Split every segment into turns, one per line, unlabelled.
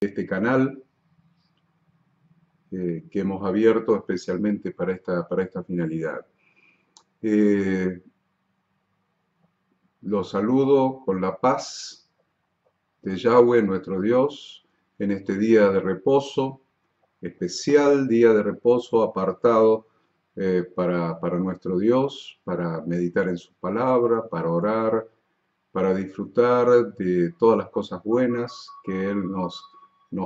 Este canal que hemos abierto especialmente para esta finalidad. Los saludo con la paz de Yahweh, nuestro Dios, en este día de reposo, especial día de reposo apartado para nuestro Dios, para meditar en su palabra, para orar, para disfrutar de todas las cosas buenas que Él nos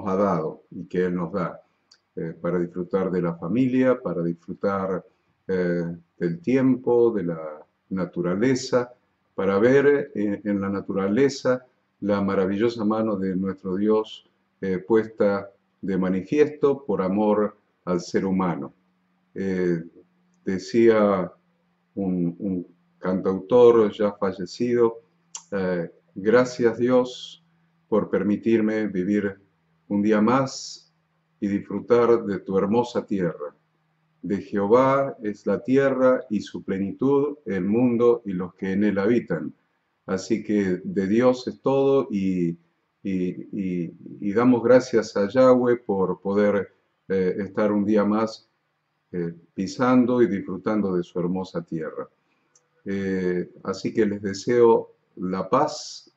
ha dado y que Él nos da, para disfrutar de la familia, para disfrutar del tiempo, de la naturaleza, para ver en la naturaleza la maravillosa mano de nuestro Dios puesta de manifiesto por amor al ser humano. Decía un cantautor ya fallecido, gracias Dios por permitirme vivir un día más y disfrutar de tu hermosa tierra. De Jehová es la tierra y su plenitud, el mundo y los que en él habitan. Así que de Dios es todo y damos gracias a Yahweh por poder estar un día más pisando y disfrutando de su hermosa tierra. Así que les deseo la paz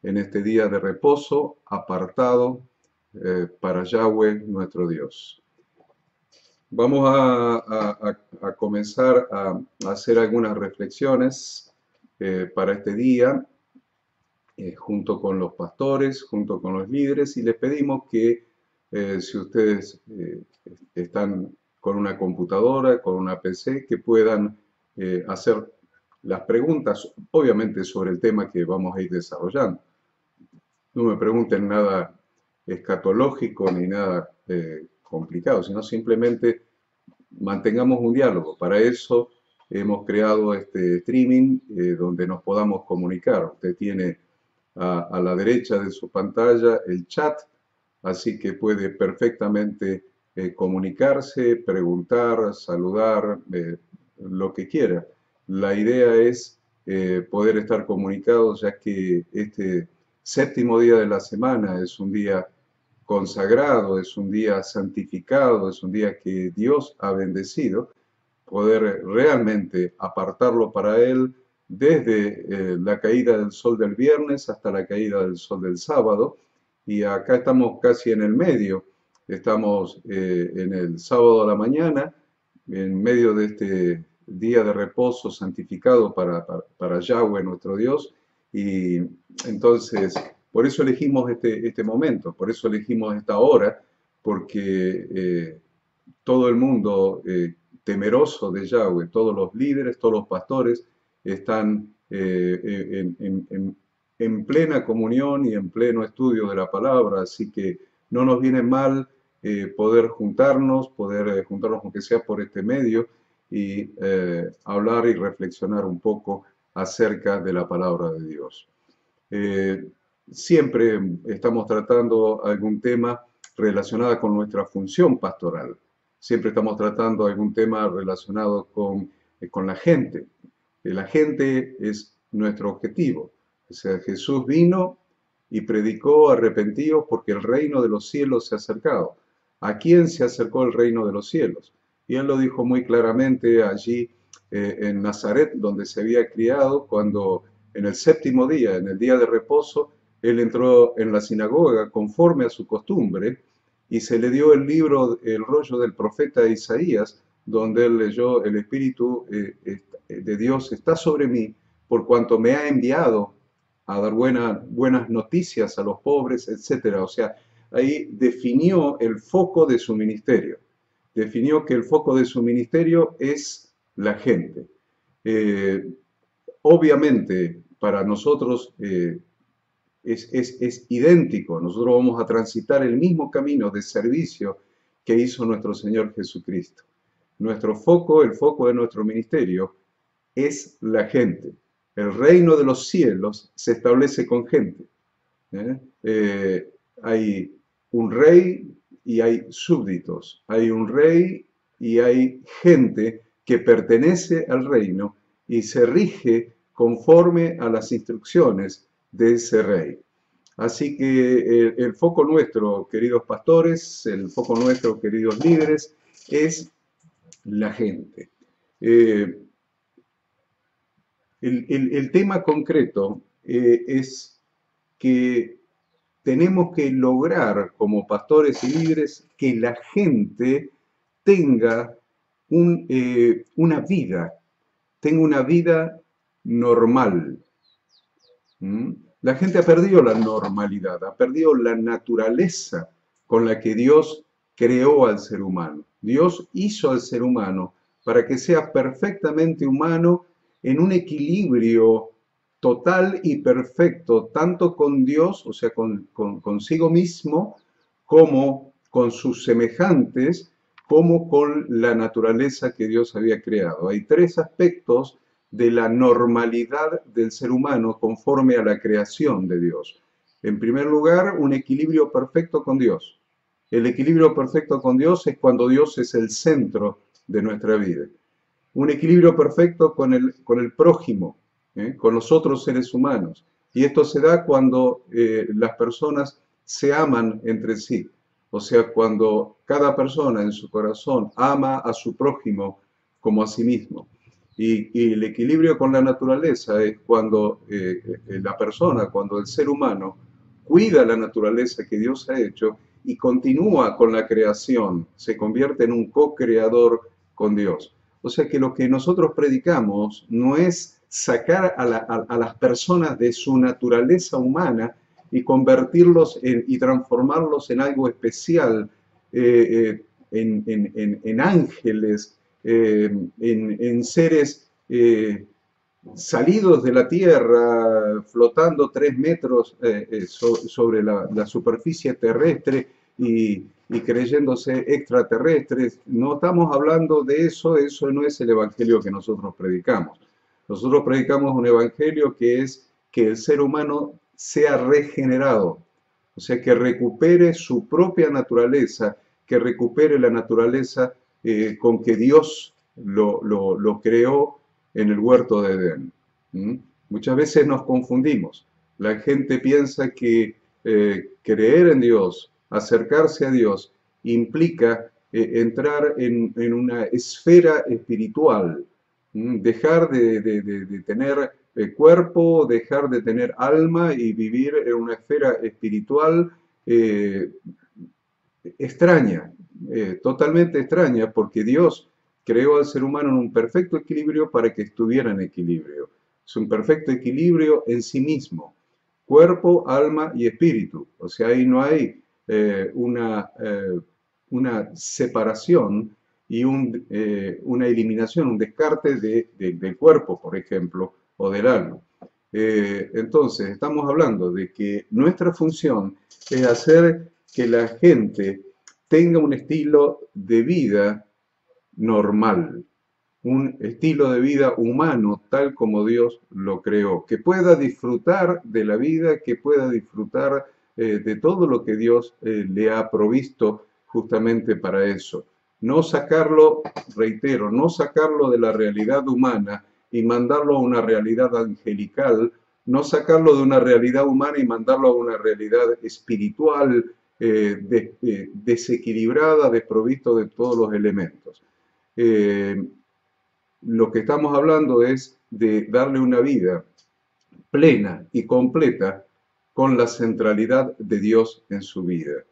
en este día de reposo apartado para Yahweh nuestro Dios. Vamos a comenzar a hacer algunas reflexiones para este día, junto con los pastores, junto con los líderes, y les pedimos que si ustedes están con una computadora, con una PC, que puedan hacer las preguntas, obviamente sobre el tema que vamos a ir desarrollando. No me pregunten nada escatológico ni nada complicado, sino simplemente mantengamos un diálogo. Para eso hemos creado este streaming donde nos podamos comunicar. Usted tiene a la derecha de su pantalla el chat, así que puede perfectamente comunicarse, preguntar, saludar, lo que quiera. La idea es poder estar comunicados, ya que este séptimo día de la semana es un día consagrado, es un día santificado, es un día que Dios ha bendecido, poder realmente apartarlo para Él desde la caída del sol del viernes hasta la caída del sol del sábado, y acá estamos casi en el medio, estamos en el sábado a la mañana, en medio de este día de reposo santificado para Yahweh nuestro Dios, y entonces por eso elegimos este momento, por eso elegimos esta hora, porque todo el mundo temeroso de Yahweh, todos los líderes, todos los pastores están en plena comunión y en pleno estudio de la palabra, así que no nos viene mal poder juntarnos aunque sea por este medio, y hablar y reflexionar un poco acerca de la palabra de Dios. Siempre estamos tratando algún tema relacionado con nuestra función pastoral. Siempre estamos tratando algún tema relacionado con la gente. La gente es nuestro objetivo. O sea, Jesús vino y predicó: arrepentidos porque el reino de los cielos se ha acercado. ¿A quién se acercó el reino de los cielos? Y él lo dijo muy claramente allí en Nazaret, donde se había criado, cuando en el séptimo día, en el día de reposo, él entró en la sinagoga conforme a su costumbre y se le dio el rollo del profeta Isaías, donde él leyó: el Espíritu de Dios está sobre mí, por cuanto me ha enviado a dar buenas noticias a los pobres, etc. O sea, ahí definió el foco de su ministerio. Definió que el foco de su ministerio es la gente. Obviamente, para nosotros es idéntico. Nosotros vamos a transitar el mismo camino de servicio que hizo nuestro Señor Jesucristo. Nuestro foco, el foco de nuestro ministerio, es la gente. El reino de los cielos se establece con gente. Hay un rey y hay súbditos, hay un rey y hay gente que pertenece al reino y se rige conforme a las instrucciones de ese rey. Así que el foco nuestro, queridos pastores, el foco nuestro, queridos líderes, es la gente. El tema concreto es que tenemos que lograr como pastores y líderes que la gente tenga una vida, tenga una vida normal. ¿Mm? La gente ha perdido la normalidad, ha perdido la naturaleza con la que Dios creó al ser humano. Dios hizo al ser humano para que sea perfectamente humano en un equilibrio total y perfecto, tanto con Dios, o sea, consigo mismo, como con sus semejantes, como con la naturaleza que Dios había creado. Hay tres aspectos de la normalidad del ser humano conforme a la creación de Dios. En primer lugar, un equilibrio perfecto con Dios. El equilibrio perfecto con Dios es cuando Dios es el centro de nuestra vida. Un equilibrio perfecto con el prójimo, con los otros seres humanos. Y esto se da cuando las personas se aman entre sí. O sea, cuando cada persona en su corazón ama a su prójimo como a sí mismo. Y el equilibrio con la naturaleza es cuando la persona, cuando el ser humano cuida la naturaleza que Dios ha hecho y continúa con la creación, se convierte en un co-creador con Dios. O sea que lo que nosotros predicamos no es sacar a las personas de su naturaleza humana y convertirlos y transformarlos en algo especial, en ángeles, en seres salidos de la Tierra, flotando 3 metros sobre la superficie terrestre y creyéndose extraterrestres. No estamos hablando de eso, eso no es el evangelio que nosotros predicamos. Nosotros predicamos un evangelio que es que el ser humano sea regenerado, o sea, que recupere su propia naturaleza, que recupere la naturaleza con que Dios lo creó en el huerto de Edén. ¿Mm? Muchas veces nos confundimos. La gente piensa que creer en Dios, acercarse a Dios, implica entrar en una esfera espiritual, dejar de tener cuerpo, dejar de tener alma y vivir en una esfera espiritual extraña, totalmente extraña, porque Dios creó al ser humano en un perfecto equilibrio para que estuviera en equilibrio. Es un perfecto equilibrio en sí mismo, cuerpo, alma y espíritu. O sea, ahí no hay una separación y una eliminación, un descarte del cuerpo, por ejemplo, o del alma. Entonces, estamos hablando de que nuestra función es hacer que la gente tenga un estilo de vida normal, un estilo de vida humano tal como Dios lo creó, que pueda disfrutar de la vida, que pueda disfrutar de todo lo que Dios le ha provisto justamente para eso. No sacarlo, reitero, no sacarlo de la realidad humana y mandarlo a una realidad angelical, no sacarlo de una realidad humana y mandarlo a una realidad espiritual, desequilibrada, desprovisto de todos los elementos. Lo que estamos hablando es de darle una vida plena y completa con la centralidad de Dios en su vida.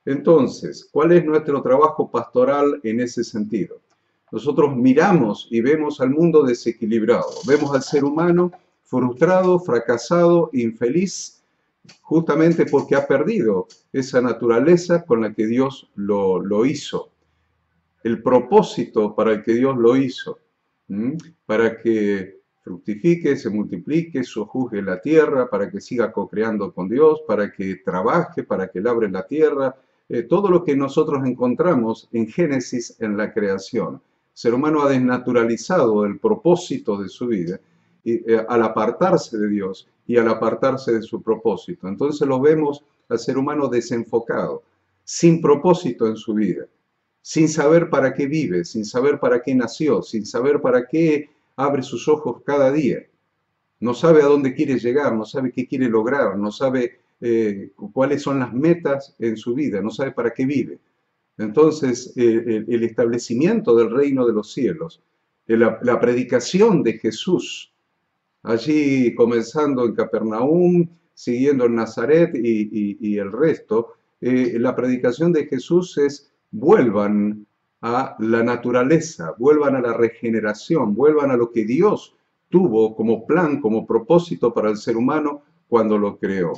Entonces, ¿cuál es nuestro trabajo pastoral en ese sentido? Nosotros miramos y vemos al mundo desequilibrado, vemos al ser humano frustrado, fracasado, infeliz, justamente porque ha perdido esa naturaleza con la que Dios lo hizo, el propósito para el que Dios lo hizo, para que fructifique, se multiplique, sojuzgue la tierra, para que siga co-creando con Dios, para que trabaje, para que labre la tierra, todo lo que nosotros encontramos en Génesis en la creación. El ser humano ha desnaturalizado el propósito de su vida al apartarse de Dios y al apartarse de su propósito. Entonces lo vemos al ser humano desenfocado. sin propósito en su vida, sin saber para qué vive, sin saber para qué nació, sin saber para qué abre sus ojos cada día. No sabe a dónde quiere llegar, no sabe qué quiere lograr, no sabe cuáles son las metas en su vida, no sabe para qué vive. Entonces, el establecimiento del reino de los cielos, la predicación de Jesús, allí comenzando en Capernaum, siguiendo en Nazaret y el resto, la predicación de Jesús es: vuelvan a la naturaleza, vuelvan a la regeneración, vuelvan a lo que Dios tuvo como plan, como propósito para el ser humano cuando lo creó.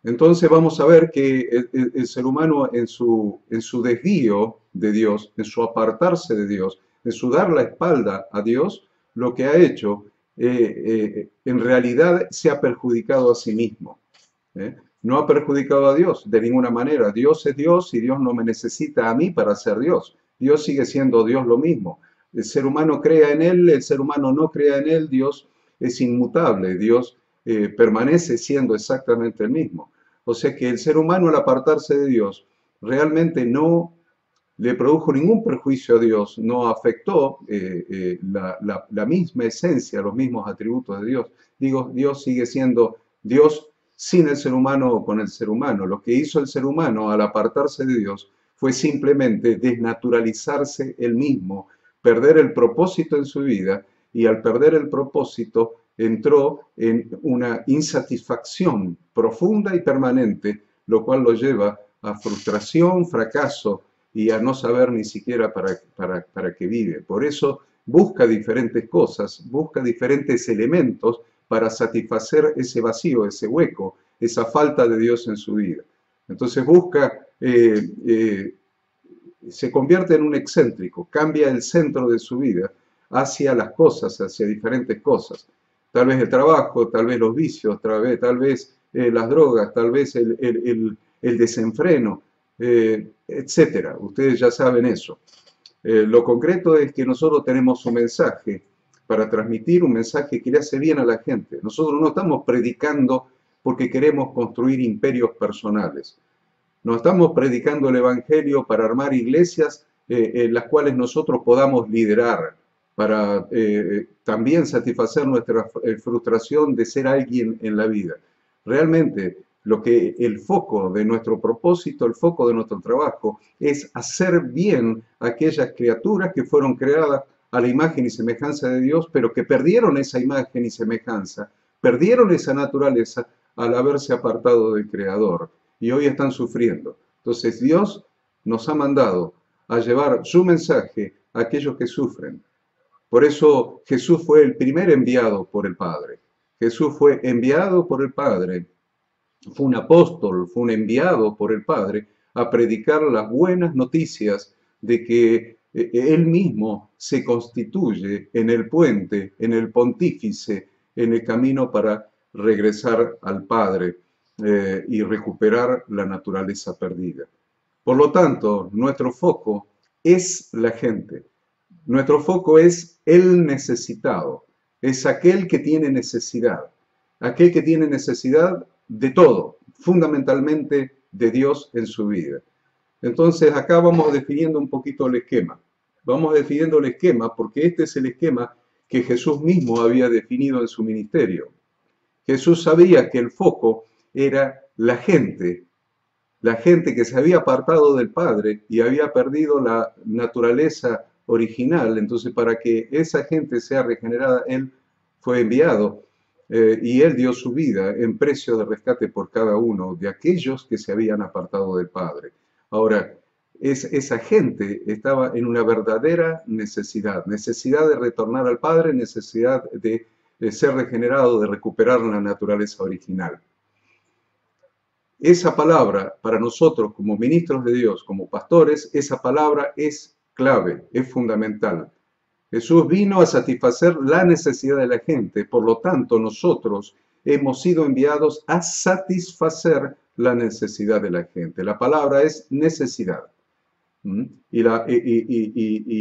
Entonces vamos a ver que el ser humano en su desvío de Dios, en su apartarse de Dios, en su dar la espalda a Dios, lo que ha hecho en realidad se ha perjudicado a sí mismo. No ha perjudicado a Dios de ninguna manera. Dios es Dios y Dios no me necesita a mí para ser Dios. Dios sigue siendo Dios lo mismo. El ser humano crea en Él, el ser humano no crea en Él, Dios es inmutable, Dios permanece siendo exactamente el mismo. O sea que el ser humano, al apartarse de Dios, realmente no le produjo ningún perjuicio a Dios, no afectó la misma esencia, los mismos atributos de Dios. Digo, Dios sigue siendo Dios sin el ser humano o con el ser humano. Lo que hizo el ser humano al apartarse de Dios fue simplemente desnaturalizarse él mismo, perder el propósito en su vida, y al perder el propósito entró en una insatisfacción profunda y permanente, lo cual lo lleva a frustración, fracaso y a no saber ni siquiera para qué vive. Por eso busca diferentes cosas, busca diferentes elementos para satisfacer ese vacío, ese hueco, esa falta de Dios en su vida. Entonces busca, se convierte en un excéntrico, cambia el centro de su vida hacia las cosas, hacia diferentes cosas. Tal vez el trabajo, tal vez los vicios, tal vez las drogas, tal vez el desenfreno, etcétera. Ustedes ya saben eso. Lo concreto es que nosotros tenemos un mensaje para transmitir, un mensaje que le hace bien a la gente. Nosotros no estamos predicando porque queremos construir imperios personales. No estamos predicando el Evangelio para armar iglesias en las cuales nosotros podamos liderar, para también satisfacer nuestra frustración de ser alguien en la vida. Realmente, el foco de nuestro propósito, el foco de nuestro trabajo, es hacer bien a aquellas criaturas que fueron creadas a la imagen y semejanza de Dios, pero que perdieron esa imagen y semejanza, perdieron esa naturaleza al haberse apartado del Creador, y hoy están sufriendo. Entonces Dios nos ha mandado a llevar su mensaje a aquellos que sufren. Por eso Jesús fue el primer enviado por el Padre. Jesús fue enviado por el Padre, fue un apóstol, fue un enviado por el Padre a predicar las buenas noticias de que Él mismo se constituye en el puente, en el pontífice, en el camino para regresar al Padre y recuperar la naturaleza perdida. Por lo tanto, nuestro foco es la gente. Nuestro foco es el necesitado, es aquel que tiene necesidad de todo, fundamentalmente de Dios en su vida. Entonces acá vamos definiendo un poquito el esquema. Vamos definiendo el esquema porque este es el esquema que Jesús mismo había definido en su ministerio. Jesús sabía que el foco era la gente que se había apartado del Padre y había perdido la naturaleza original. Entonces, para que esa gente sea regenerada, Él fue enviado y Él dio su vida en precio de rescate por cada uno de aquellos que se habían apartado del Padre. Ahora, esa gente estaba en una verdadera necesidad de retornar al Padre, necesidad de ser regenerado, de recuperar la naturaleza original. Esa palabra, para nosotros como ministros de Dios, como pastores, esa palabra es clave, es fundamental. Jesús vino a satisfacer la necesidad de la gente, por lo tanto nosotros hemos sido enviados a satisfacer la necesidad de la gente. La palabra es necesidad y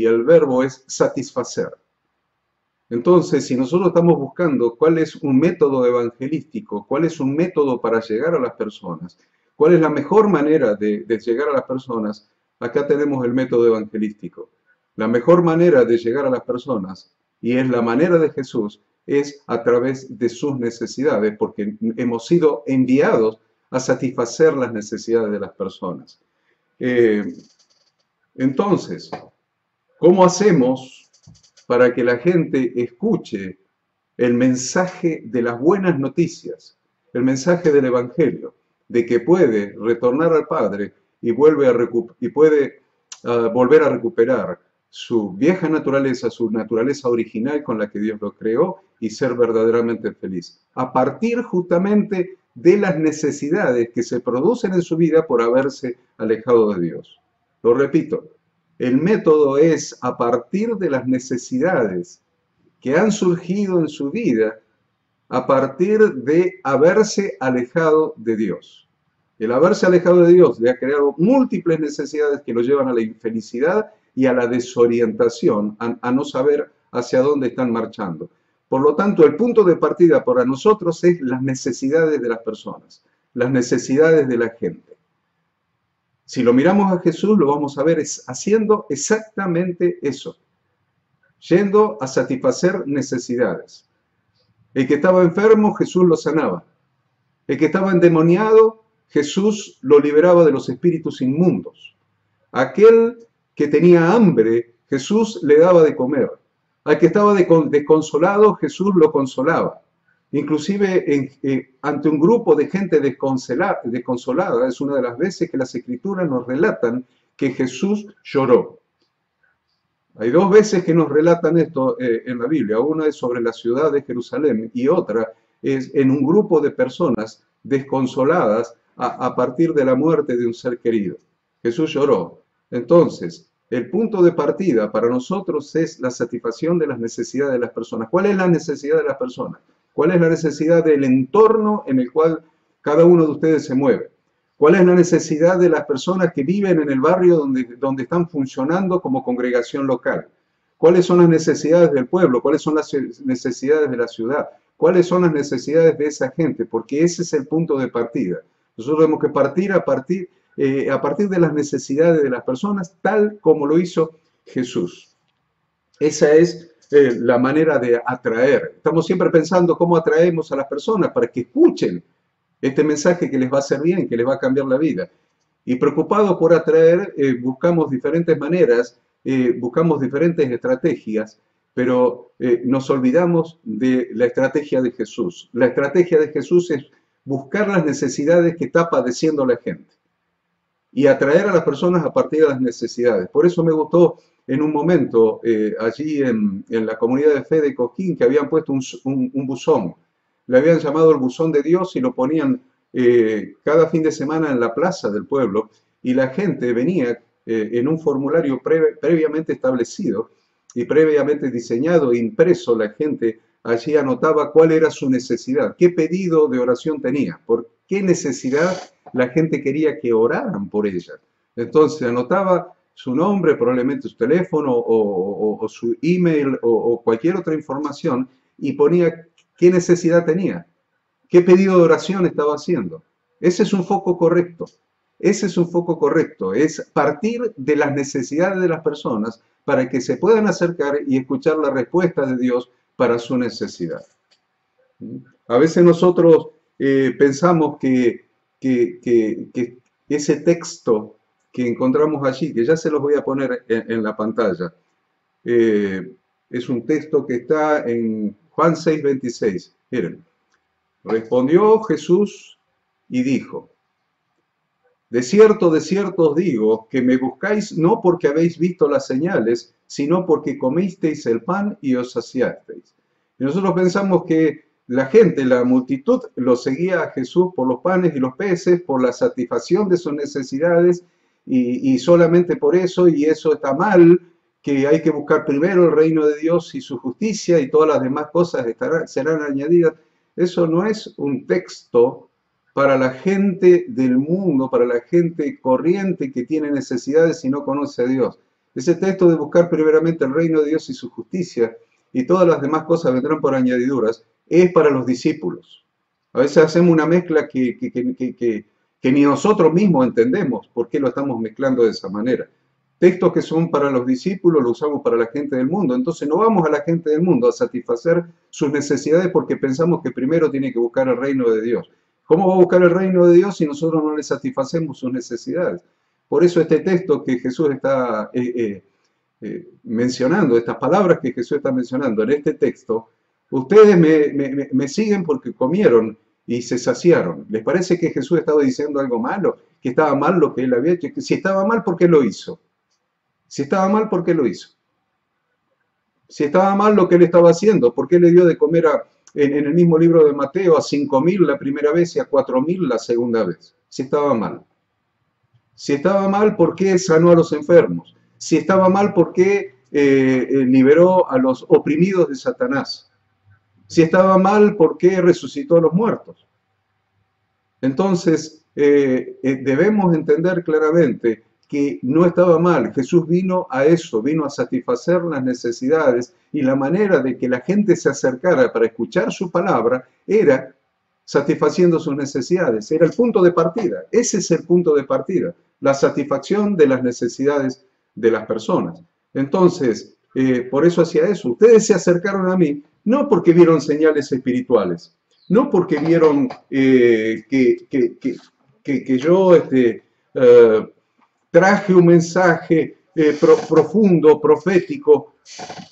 el verbo es satisfacer. Entonces, si nosotros estamos buscando cuál es un método evangelístico, cuál es un método para llegar a las personas, ¿Cuál es la mejor manera de llegar a las personas? Acá tenemos el método evangelístico. La mejor manera de llegar a las personas, y es la manera de Jesús, es a través de sus necesidades, porque hemos sido enviados a satisfacer las necesidades de las personas. Entonces, ¿cómo hacemos para que la gente escuche el mensaje de las buenas noticias, el mensaje del Evangelio, de que puede retornar al Padre y puede volver a recuperar su vieja naturaleza, su naturaleza original con la que Dios lo creó y ser verdaderamente feliz? A partir justamente de las necesidades que se producen en su vida por haberse alejado de Dios. Lo repito, el método es a partir de las necesidades que han surgido en su vida a partir de haberse alejado de Dios. El haberse alejado de Dios le ha creado múltiples necesidades que lo llevan a la infelicidad y a la desorientación, a no saber hacia dónde están marchando. Por lo tanto, el punto de partida para nosotros es las necesidades de las personas, las necesidades de la gente. Si lo miramos a Jesús, lo vamos a ver haciendo exactamente eso, yendo a satisfacer necesidades. El que estaba enfermo, Jesús lo sanaba. El que estaba endemoniado, Jesús lo liberaba de los espíritus inmundos. Aquel que tenía hambre, Jesús le daba de comer. Al que estaba desconsolado, Jesús lo consolaba. Inclusive ante un grupo de gente desconsolada, es una de las veces que las Escrituras nos relatan que Jesús lloró. Hay dos veces que nos relatan esto en la Biblia. Una es sobre la ciudad de Jerusalén y otra es en un grupo de personas desconsoladas a partir de la muerte de un ser querido. Jesús lloró. Entonces, el punto de partida para nosotros es la satisfacción de las necesidades de las personas. ¿Cuál es la necesidad de las personas? ¿Cuál es la necesidad del entorno en el cual cada uno de ustedes se mueve? ¿Cuál es la necesidad de las personas que viven en el barrio donde están funcionando como congregación local? ¿Cuáles son las necesidades del pueblo? ¿Cuáles son las necesidades de la ciudad? ¿Cuáles son las necesidades de esa gente? Porque ese es el punto de partida. Nosotros tenemos que partir a partir de las necesidades de las personas, tal como lo hizo Jesús. Esa es la manera de atraer. Estamos siempre pensando cómo atraemos a las personas para que escuchen este mensaje que les va a hacer bien, que les va a cambiar la vida. Y preocupados por atraer, buscamos diferentes maneras, buscamos diferentes estrategias, pero nos olvidamos de la estrategia de Jesús. La estrategia de Jesús es buscar las necesidades que está padeciendo la gente y atraer a las personas a partir de las necesidades. Por eso me gustó en un momento allí en la comunidad de fe de Cosquín que habían puesto un buzón. Le habían llamado el buzón de Dios y lo ponían cada fin de semana en la plaza del pueblo y la gente venía en un formulario previamente establecido y previamente diseñado e impreso. La gente allí anotaba cuál era su necesidad, qué pedido de oración tenía, por qué necesidad la gente quería que oraran por ella. Entonces anotaba su nombre, probablemente su teléfono o su email o cualquier otra información y ponía qué necesidad tenía, qué pedido de oración estaba haciendo. Ese es un foco correcto. Ese es un foco correcto. Es partir de las necesidades de las personas para que se puedan acercar y escuchar la respuesta de Dios para su necesidad. A veces nosotros pensamos que ese texto que encontramos allí, que ya se los voy a poner en la pantalla, es un texto que está en Juan 6:26. Miren, respondió Jesús y dijo: de cierto os digo, que me buscáis no porque habéis visto las señales, sino porque comisteis el pan y os saciasteis. Y nosotros pensamos que la gente, la multitud, lo seguía a Jesús por los panes y los peces, por la satisfacción de sus necesidades, y solamente por eso, y eso está mal, que hay que buscar primero el reino de Dios y su justicia, y todas las demás cosas serán añadidas. Eso no es un texto para la gente del mundo, para la gente corriente que tiene necesidades y no conoce a Dios. Ese texto de buscar primeramente el reino de Dios y su justicia, y todas las demás cosas vendrán por añadiduras, es para los discípulos. A veces hacemos una mezcla que que ni nosotros mismos entendemos por qué lo estamos mezclando de esa manera. Textos que son para los discípulos los usamos para la gente del mundo. Entonces no vamos a la gente del mundo a satisfacer sus necesidades porque pensamos que primero tiene que buscar el reino de Dios. ¿Cómo va a buscar el reino de Dios si nosotros no le satisfacemos sus necesidades? Por eso este texto que Jesús está mencionando, estas palabras que Jesús está mencionando en este texto, ustedes me siguen porque comieron y se saciaron. ¿Les parece que Jesús estaba diciendo algo malo? ¿Que estaba mal lo que él había hecho? Si estaba mal, ¿por qué lo hizo? Si estaba mal, ¿por qué lo hizo? Si estaba mal lo que él estaba haciendo, ¿por qué le dio de comer en el mismo libro de Mateo a 5.000 la primera vez y a 4.000 la segunda vez? Si estaba mal. Si estaba mal, ¿por qué sanó a los enfermos? Si estaba mal, ¿por qué liberó a los oprimidos de Satanás? Si estaba mal, ¿por qué resucitó a los muertos? Entonces, debemos entender claramente que no estaba mal. Jesús vino a eso, vino a satisfacer las necesidades, y la manera de que la gente se acercara para escuchar su palabra era satisfaciendo sus necesidades. Era el punto de partida. Ese es el punto de partida, la satisfacción de las necesidades de las personas. Entonces, por eso hacía eso. Ustedes se acercaron a mí, no porque vieron señales espirituales, no porque vieron que yo traje un mensaje profundo, profético.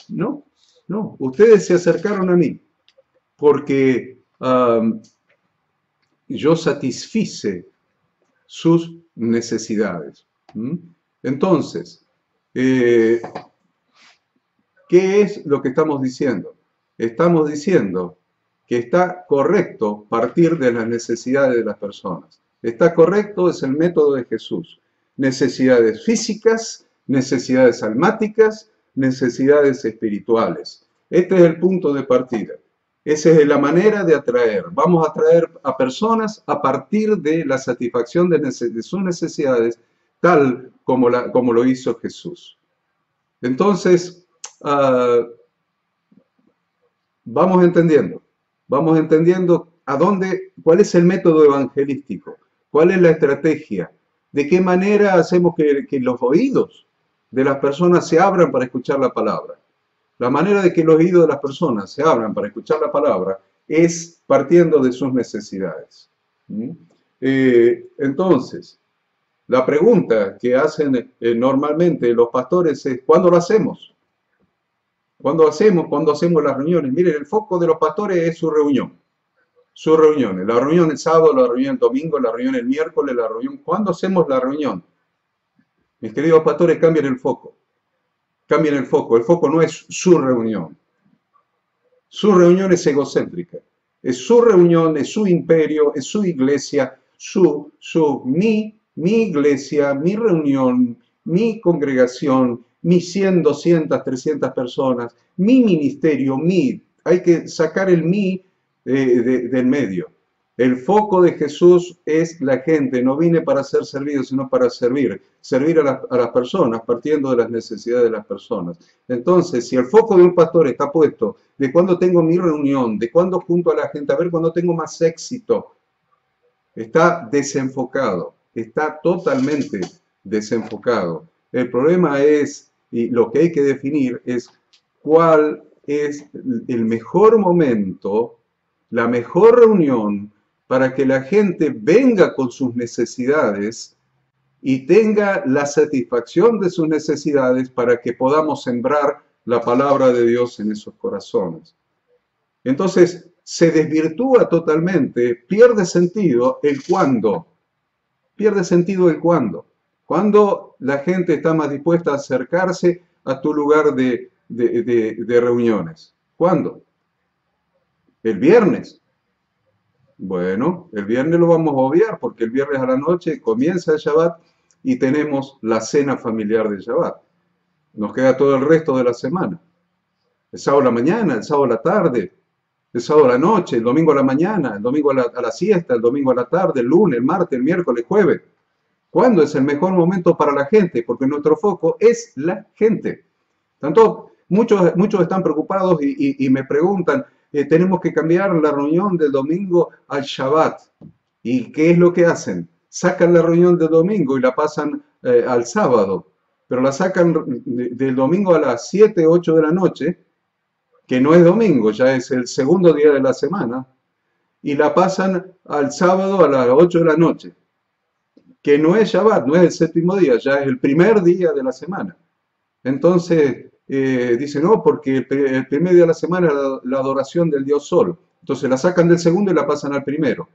No, no. Ustedes se acercaron a mí porque yo satisfice sus necesidades. Entonces, ¿qué es lo que estamos diciendo? Estamos diciendo que está correcto partir de las necesidades de las personas. Está correcto, es el método de Jesús. Necesidades físicas, necesidades almáticas, necesidades espirituales. Este es el punto de partida. Esa es la manera de atraer. Vamos a atraer a personas a partir de la satisfacción de sus necesidades, tal como lo hizo Jesús. Entonces, vamos entendiendo cuál es el método evangelístico, cuál es la estrategia, de qué manera hacemos que los oídos de las personas se abran para escuchar la palabra. La manera de que los oídos de las personas se abran para escuchar la palabra es partiendo de sus necesidades. Entonces, la pregunta que hacen normalmente los pastores es: ¿cuándo lo hacemos? ¿Cuándo hacemos las reuniones? Miren, el foco de los pastores es su reunión. Sus reuniones. La reunión el sábado, la reunión el domingo, la reunión el miércoles, la reunión... ¿Cuándo hacemos la reunión? Mis queridos pastores, cambien el foco. Cambien el foco. El foco no es su reunión. Su reunión es egocéntrica. Es su reunión, es su imperio, es su iglesia, mi iglesia, mi reunión, mi congregación, mis 100, 200, 300 personas, mi ministerio, hay que sacar el del medio. El foco de Jesús es la gente. No vine para ser servido, sino para servir a las personas, partiendo de las necesidades de las personas. Entonces, si el foco de un pastor está puesto de cuándo tengo mi reunión, de cuándo junto a la gente, a ver cuándo tengo más éxito, está desenfocado, está totalmente desenfocado. El problema es, y lo que hay que definir es cuál es el mejor momento, la mejor reunión para que la gente venga con sus necesidades y tenga la satisfacción de sus necesidades para que podamos sembrar la palabra de Dios en esos corazones. Entonces, se desvirtúa totalmente, pierde sentido el cuándo. Pierde sentido el cuándo. Cuando la gente está más dispuesta a acercarse a tu lugar de reuniones. ¿Cuándo? ¿El viernes? Bueno, el viernes lo vamos a obviar porque el viernes a la noche comienza el Shabbat y tenemos la cena familiar del Shabbat. Nos queda todo el resto de la semana. El sábado a la mañana, el sábado a la tarde, el sábado a la noche, el domingo a la mañana, el domingo a la siesta, el domingo a la tarde, el lunes, el martes, el miércoles, el jueves. ¿Cuándo es el mejor momento para la gente? Porque nuestro foco es la gente. Tanto muchos están preocupados y me preguntan, tenemos que cambiar la reunión del domingo al Shabbat. ¿Y qué es lo que hacen? sacan la reunión del domingo y la pasan al sábado, pero la sacan del domingo a las 7, 8 de la noche, que no es domingo, ya es el segundo día de la semana, y la pasan al sábado a las 8 de la noche, que no es Shabbat, no es el séptimo día, ya es el primer día de la semana. Entonces, dicen, no, porque el primer día de la semana es la adoración del Dios Sol. Entonces la sacan del segundo y la pasan al primero.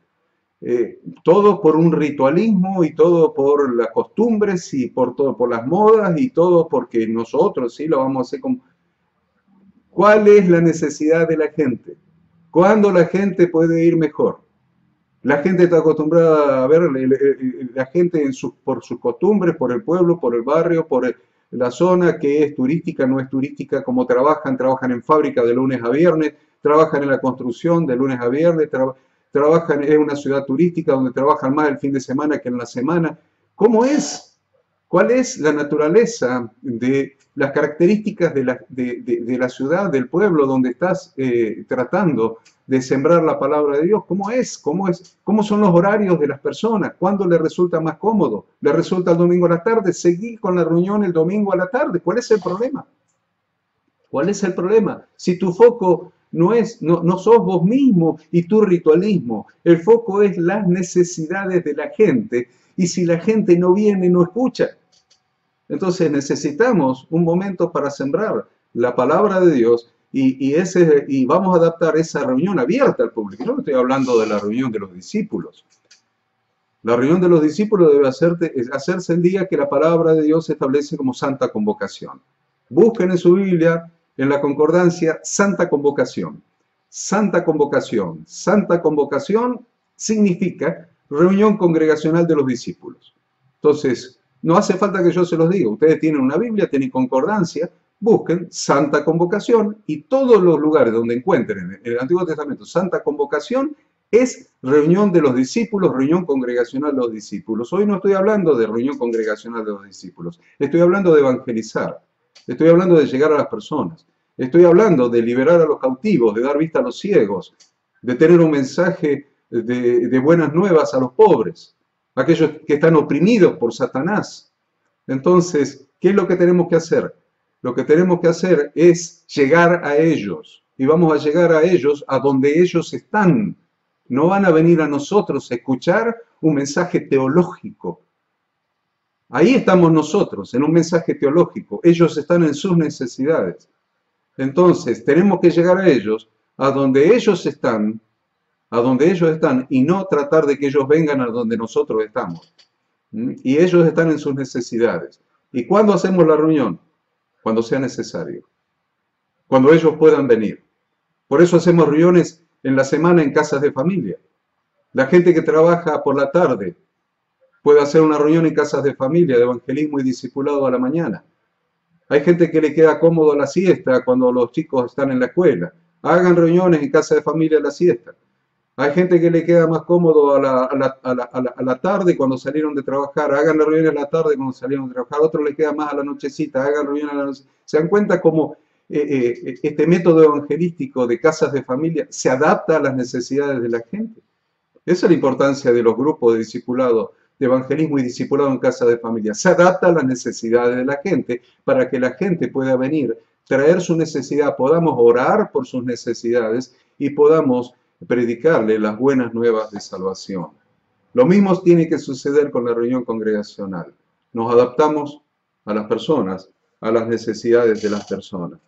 Todo por un ritualismo y todo por las costumbres y por todo por las modas y todo porque nosotros sí lo vamos a hacer como... ¿Cuál es la necesidad de la gente? ¿Cuándo la gente puede ir mejor? La gente está acostumbrada a ver la gente por sus costumbres, por el pueblo, por el barrio, por la zona que es turística, no es turística, como trabajan en fábrica de lunes a viernes, trabajan en la construcción de lunes a viernes, trabajan en una ciudad turística donde trabajan más el fin de semana que en la semana. ¿Cómo es? ¿Cuál es la naturaleza de las características de la ciudad, del pueblo donde estás tratando de sembrar la palabra de Dios? ¿Cómo es? ¿Cómo son los horarios de las personas? ¿Cuándo les resulta más cómodo? ¿Les resulta el domingo a la tarde? Seguir con la reunión el domingo a la tarde. ¿Cuál es el problema? ¿Cuál es el problema? Si tu foco no sos vos mismo y tu ritualismo, el foco es las necesidades de la gente, y si la gente no viene, no escucha. Entonces necesitamos un momento para sembrar la palabra de Dios y vamos a adaptar esa reunión abierta al público. Yo no estoy hablando de la reunión de los discípulos. La reunión de los discípulos debe hacerse el día que la palabra de Dios se establece como santa convocación. Busquen en su Biblia, en la concordancia, santa convocación. Santa convocación. Santa convocación significa reunión congregacional de los discípulos. Entonces, no hace falta que yo se los diga. Ustedes tienen una Biblia, tienen concordancia, busquen Santa Convocación y todos los lugares donde encuentren en el Antiguo Testamento Santa Convocación es reunión de los discípulos, reunión congregacional de los discípulos. Hoy no estoy hablando de reunión congregacional de los discípulos, estoy hablando de evangelizar, estoy hablando de llegar a las personas, estoy hablando de liberar a los cautivos, de dar vista a los ciegos, de tener un mensaje de buenas nuevas a los pobres, aquellos que están oprimidos por Satanás. Entonces, ¿qué es lo que tenemos que hacer? Lo que tenemos que hacer es llegar a ellos. Y vamos a llegar a ellos a donde ellos están. No van a venir a nosotros a escuchar un mensaje teológico. Ahí estamos nosotros, en un mensaje teológico. Ellos están en sus necesidades. Entonces, tenemos que llegar a ellos, a donde ellos están, y no tratar de que ellos vengan a donde nosotros estamos. Y ellos están en sus necesidades. ¿Y cuándo hacemos la reunión? Cuando sea necesario. Cuando ellos puedan venir. Por eso hacemos reuniones en la semana en casas de familia. La gente que trabaja por la tarde puede hacer una reunión en casas de familia, de evangelismo y discipulado a la mañana. Hay gente que le queda cómodo a la siesta cuando los chicos están en la escuela. Hagan reuniones en casa de familia a la siesta. Hay gente que le queda más cómodo a la tarde cuando salieron de trabajar. Hagan la reunión a la tarde cuando salieron de trabajar. A otros les queda más a la nochecita. Hagan reunión a la noche. ¿Se dan cuenta cómo este método evangelístico de casas de familia se adapta a las necesidades de la gente? Esa es la importancia de los grupos de discipulado, de evangelismo y discipulado en casa de familia. Se adapta a las necesidades de la gente para que la gente pueda venir, traer su necesidad, podamos orar por sus necesidades y podamos predicarle las buenas nuevas de salvación. Lo mismo tiene que suceder con la reunión congregacional. Nos adaptamos a las personas, a las necesidades de las personas.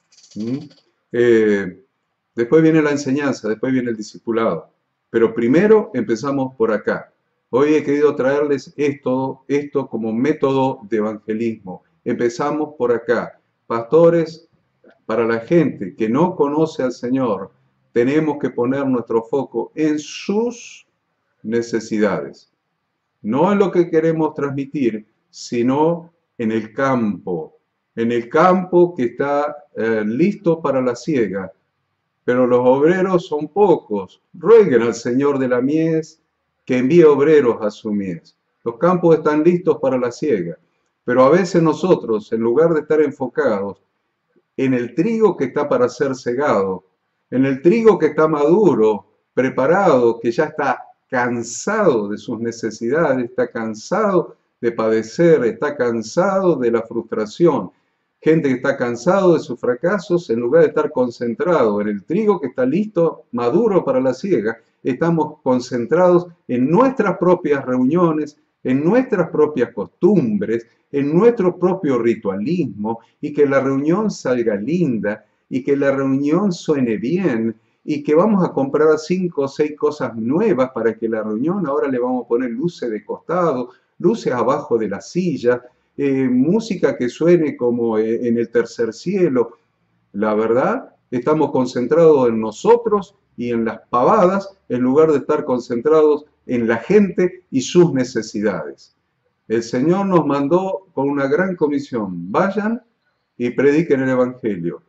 Después viene la enseñanza, después viene el discipulado. Pero primero empezamos por acá. Hoy he querido traerles esto como método de evangelismo. Empezamos por acá. Pastores, para la gente que no conoce al Señor, tenemos que poner nuestro foco en sus necesidades. No en lo que queremos transmitir, sino en el campo. En el campo que está listo para la siega. Pero los obreros son pocos. Rueguen al Señor de la mies que envíe obreros a su mies. Los campos están listos para la siega. Pero a veces nosotros, en lugar de estar enfocados en el trigo que está para ser segado, en el trigo que está maduro, preparado, que ya está cansado de sus necesidades, está cansado de padecer, está cansado de la frustración. Gente que está cansado de sus fracasos, en lugar de estar concentrado en el trigo que está listo, maduro para la siega, estamos concentrados en nuestras propias reuniones, en nuestras propias costumbres, en nuestro propio ritualismo, y que la reunión salga linda, y que la reunión suene bien, y que vamos a comprar 5 o 6 cosas nuevas para que la reunión ahora le vamos a poner luces de costado, luces abajo de la silla, música que suene como en el tercer cielo. La verdad, estamos concentrados en nosotros y en las pavadas en lugar de estar concentrados en la gente y sus necesidades. El Señor nos mandó con una gran comisión: vayan y prediquen el Evangelio.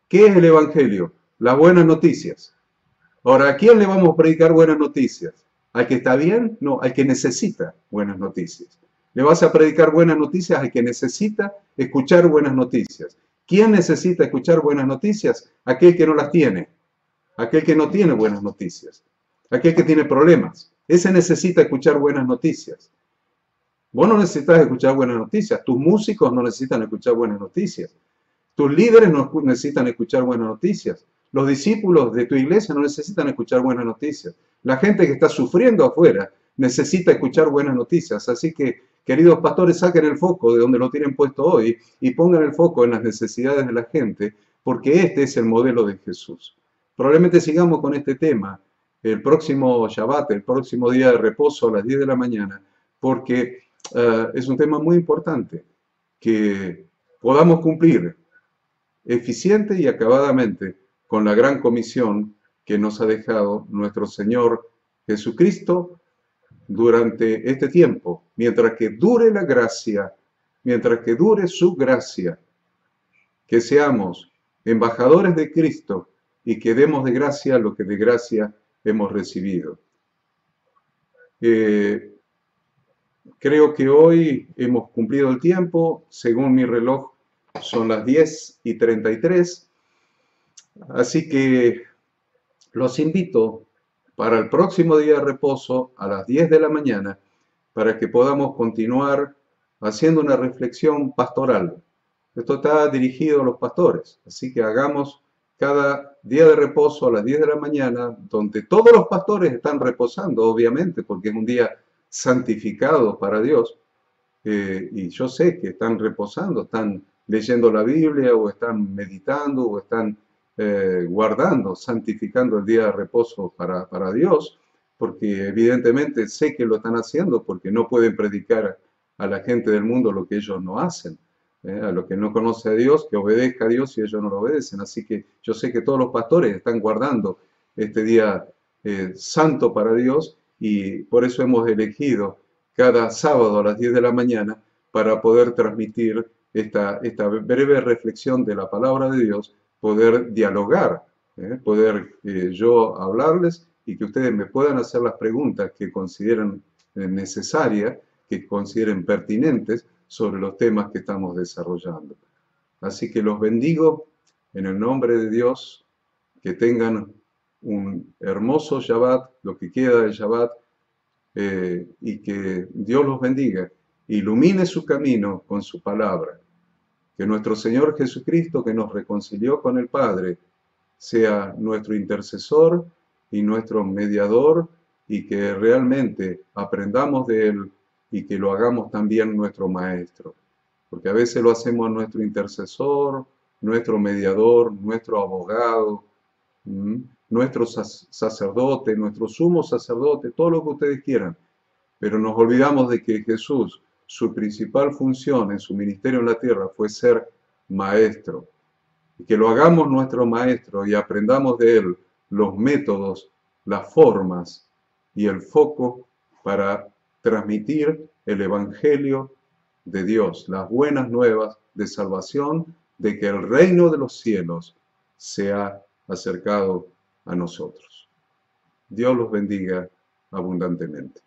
¿Qué es el Evangelio? Las buenas noticias. Ahora, ¿a quién le vamos a predicar buenas noticias? ¿Al que está bien? No, al que necesita buenas noticias. Le vas a predicar buenas noticias al que necesita escuchar buenas noticias. ¿Quién necesita escuchar buenas noticias? Aquel que no las tiene. Aquel que no tiene buenas noticias. Aquel que tiene problemas. Ese necesita escuchar buenas noticias. Vos no necesitas escuchar buenas noticias. Tus músicos no necesitan escuchar buenas noticias. Tus líderes no necesitan escuchar buenas noticias. Los discípulos de tu iglesia no necesitan escuchar buenas noticias. La gente que está sufriendo afuera necesita escuchar buenas noticias. Así que, queridos pastores, saquen el foco de donde lo tienen puesto hoy y pongan el foco en las necesidades de la gente, porque este es el modelo de Jesús. Probablemente sigamos con este tema el próximo Shabbat, el próximo día de reposo a las 10 de la mañana, porque es un tema muy importante, que podamos cumplir eficiente y acabadamente con la gran comisión que nos ha dejado nuestro Señor Jesucristo durante este tiempo, mientras que dure la gracia, mientras que dure su gracia, que seamos embajadores de Cristo y que demos de gracia lo que de gracia hemos recibido. Creo que hoy hemos cumplido el tiempo. Según mi reloj son las 10:33, así que los invito para el próximo día de reposo a las 10 de la mañana para que podamos continuar haciendo una reflexión pastoral. Esto está dirigido a los pastores, así que hagamos cada día de reposo a las 10 de la mañana, donde todos los pastores están reposando, obviamente, porque es un día santificado para Dios, y yo sé que están reposando, están leyendo la Biblia, o están meditando, o están guardando, santificando el día de reposo para Dios, porque evidentemente sé que lo están haciendo, porque no pueden predicar a la gente del mundo lo que ellos no hacen. A lo que no conoce a Dios, que obedezca a Dios si ellos no lo obedecen. Así que yo sé que todos los pastores están guardando este día santo para Dios, y por eso hemos elegido cada sábado a las 10 de la mañana para poder transmitir esta breve reflexión de la palabra de Dios, poder dialogar, poder yo hablarles y que ustedes me puedan hacer las preguntas que consideren necesarias, que consideren pertinentes sobre los temas que estamos desarrollando. Así que los bendigo en el nombre de Dios, que tengan un hermoso Shabbat, lo que queda del Shabbat, y que Dios los bendiga, ilumine su camino con su palabra. Que nuestro Señor Jesucristo, que nos reconcilió con el Padre, sea nuestro intercesor y nuestro mediador, y que realmente aprendamos de Él y que lo hagamos también nuestro Maestro. Porque a veces lo hacemos nuestro intercesor, nuestro mediador, nuestro abogado, nuestro sacerdote, nuestro sumo sacerdote, todo lo que ustedes quieran. Pero nos olvidamos de que Jesús, su principal función en su ministerio en la tierra fue ser maestro. Y que lo hagamos nuestro maestro y aprendamos de él los métodos, las formas y el foco para transmitir el Evangelio de Dios, las buenas nuevas de salvación, de que el reino de los cielos se ha acercado a nosotros. Dios los bendiga abundantemente.